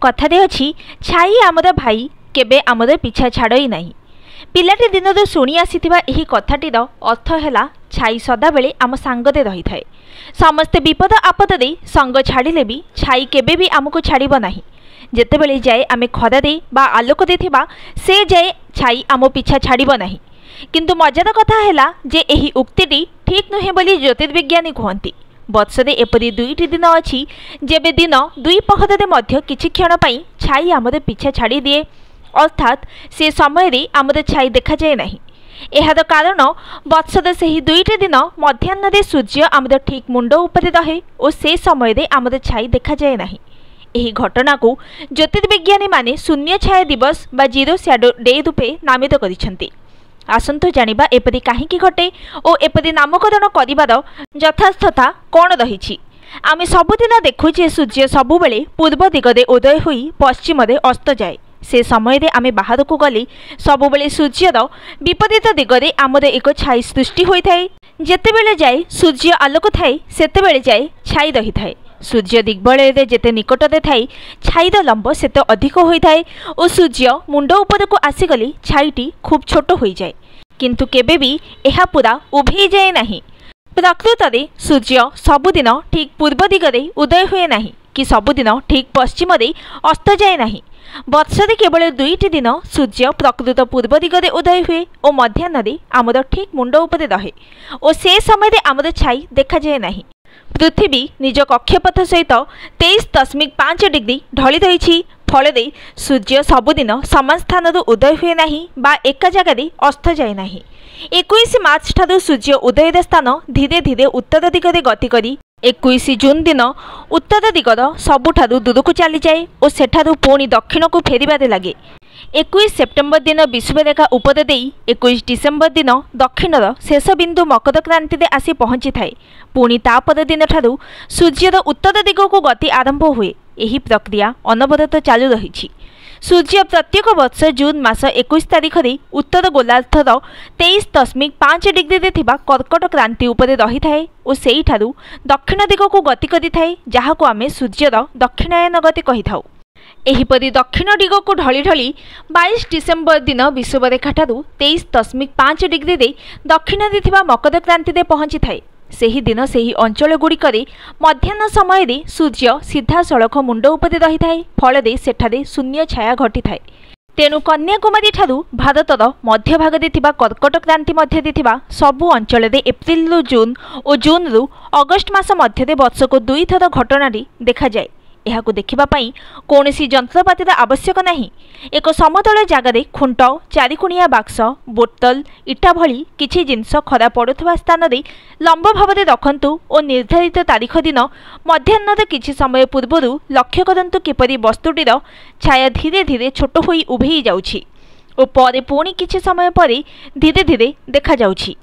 कथारे अछि छाई आमर भाई केबे आमर पिछा छाड़ई नाही। पिलाटी दिनर शुणी आसीथिबा एही कथाटीर अर्थ है छाई सदाबेले आम सांगरे रही थाए। समस्ते विपद आपद दे संग छाड़िले भी छाई केबे भी आमको छाड़िब नाही। जेतेबेले जाए आमे खरारे बा आलोक देथिबा से जाए छाई आम पिछा छाड़िब नाही। किंतु मजार कथा है जे एही उक्तिटी ठीक नुहे बोली ज्योतिर्विज्ञानी कहती। बत्सरे एपरी दुईटी दिन अच्छी जेबे दिन दुई पहरे मध्य किछि क्षण पई छाई आमर पिछा छाड़ी दिए, अर्थात से समय रे आमर छाई देखा जाए नहीं। एहार कारण बत्सर से ही दुईटी दिन मध्याह्न सूर्य आमर ठीक मुंड उपरे रहे और से समय रे आमर छाई देखा जाए नहीं। एही घटना को ज्योतिर्विज्ञानी माने शून्य छाया दिवस बा जीरो शैडो डे रूपे नामित करिसेंती। आसंतु जानिबा एपरी काहींकी घटे और एपरी नामकरण करिबार यथार्थता कौन रही। आमे सबुदिन देखु जे सूर्य सबुबेले पूर्व दिगरे उदय होई पश्चिम रे अस्त जाए। से समय रे आमे बाहर को गले सबुबेले सूर्यर विपरीत दिगरे आमर एक छाई सृष्टि होई थाए। जेतेबेले जाए सूर्य आलोक थाए सेतेबेले जाए छाई रही थाए। सूर्य दिग्बलय जेते निकटरे थाई छाईर लंब सेते अधिक होई थाए और सूर्य मुंड ऊपर को आसीगले छाईटी खूब छोट हो जाए। किंतु केबे भी एहा पूरा उभे जाए नहीं। प्रकृत रे सूर्य सबुदिन ठीक पूर्व दिगरे उदय हुए नहीं कि सबुदिन ठीक पश्चिम रे अस्त जाए नहीं। वर्षरे केवल दुईटी दिन सूर्य प्रकृत पूर्व दिगरे उदय हुए और मध्याह्न आमर ठीक मुंड उपरे रहे और से समय आमर छाई देखा जाए नहीं। पृथ्वी निज कक्षपथ सहित 23.5 डिग्री ढली रही। फल सूर्य सबुदिन समान स्थान उदय हुए नहीं बा एक जगह अस्त जाए नहीं। 21 मार्च ठारू सूर्य उदय स्थान धीरे धीरे उत्तर दिगरे गति करी 21 जून दिन उत्तर दिगर सबुठारु दूरकू चली जाए और सेठारु पुणी दक्षिण को फेरिबारे लगे। 21 सेप्टेम्बर दिन विषुवरेखा उपर देई 21 डिसेम्बर दिन दक्षिणर शेष बिंदु मकर क्रांति रे आसी पहुंची थाए। पुणी तापर दिन ठारु सूर्यर उत्तर दिग को गति आरंभ हुए। एही प्रक्रिया अनवरत चालू रही। सूर्य प्रत्येक वर्ष जून मास 21 तारिख रे उत्तर गोलार्धर 23.5 डिग्री रे थिबा कर्कट क्रांति उपरे रही थाए और सेही ठारु दक्षिण दिग को गति करि थाए, जाहाको आमे सूर्यर दक्षिणायन गति कहि थाउ। एहीपरि दक्षिण दिग को ढली ढली 22 डिसेम्बर दिन विषुवरेखा ठारु 23.5 डिग्री रे दक्षिण रे थिबा मकर क्रांति रे पहुंची थाए। सेही दिन सेही अंचल गुड़िकरे मध्याह्न समय रे सूर्य सीधा सड़क मुंड उपरे रही थाए। फल सेठारे शून्य छाया घटी थाए। तेणु कन्याकुमारी ठारू भारतर मध्य भाग थिबा कर्कट क्रांति मध्य थिबा सबु अंचल एप्रिल रु जून और जून रु अगस्ट मास मध्य वर्षको 2 थर घटनाटी देखा जाए। एहाकु देखिबा पई कोनोसी जंत्रपातिर आवश्यक नहीं। एक समतल जगार खुंट चारिकुणिया बाक्स बोतल इटा भली किछि जिनस खरा पड़ुथबा स्थान रे लंब भावरे रखंतु और निर्धारित तारीख दिन मध्याह्न किछि समय पूर्वरु लक्ष्य करंतु किपरि वस्तुटीर छाया धीरे धीरे छोट होई उभेई जाउछि और परे पुणी किछि समय परे धीरे धीरे देखा जाउछि।